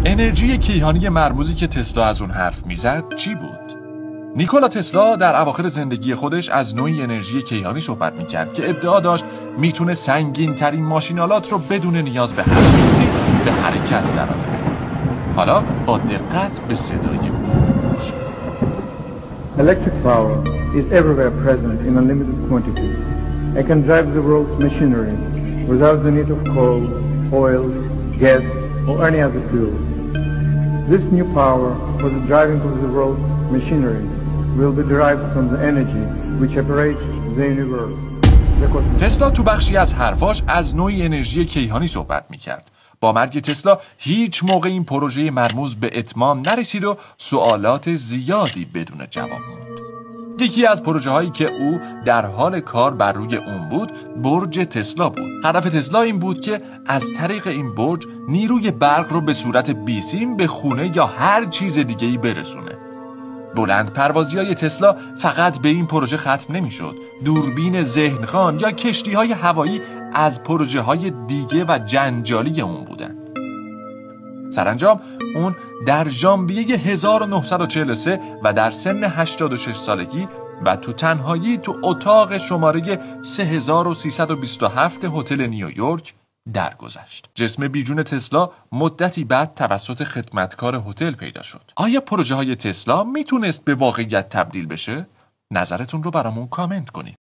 انرژی کیهانی مرموزی که تسلا از اون حرف میزد چی بود؟ نیکولا تسلا در اواخر زندگی خودش از نوعی انرژی کیهانی صحبت میکرد که ادعا داشت میتونه سنگین ترین ماشینالات رو بدون نیاز به هر سوختی به حرکت درآورد. حالا با دقت به صدای او گوش بدید. Electric power is everywhere present in unlimited quantities. It can drive the world's machinery without the need of coal, oil, gas, or any other fuel. This new power for the driving of the world's machinery will be derived from the energy which operates the universe. تسلا تو بخشی از حرفاش از نوعی انرژی کیهانی صحبت میکرد. با مرگ تسلا هیچ موقع این پروژه مرموز به اتمام نرسید و سوالات زیادی بدون جواب موند. یکی از پروژه هایی که او در حال کار بر روی اون بود برج تسلا بود. هدف تسلا این بود که از طریق این برج نیروی برق رو به صورت بیسیم به خونه یا هر چیز دیگه‌ای برسونه. بلند پروازی‌های تسلا فقط به این پروژه ختم نمی‌شد. دوربین ذهنخوان یا کشتی‌های هوایی از پروژه‌های دیگه و جنجالی اون بودن. سرانجام اون در ژانویه 1943 و در سن 86 سالگی و تو تنهایی تو اتاق شماره 3327 هتل نیویورک درگذشت. جسم بیجون تسلا مدتی بعد توسط خدمتکار هتل پیدا شد. آیا پروژه های تسلا میتونست به واقعیت تبدیل بشه؟ نظرتون رو برامون کامنت کنید.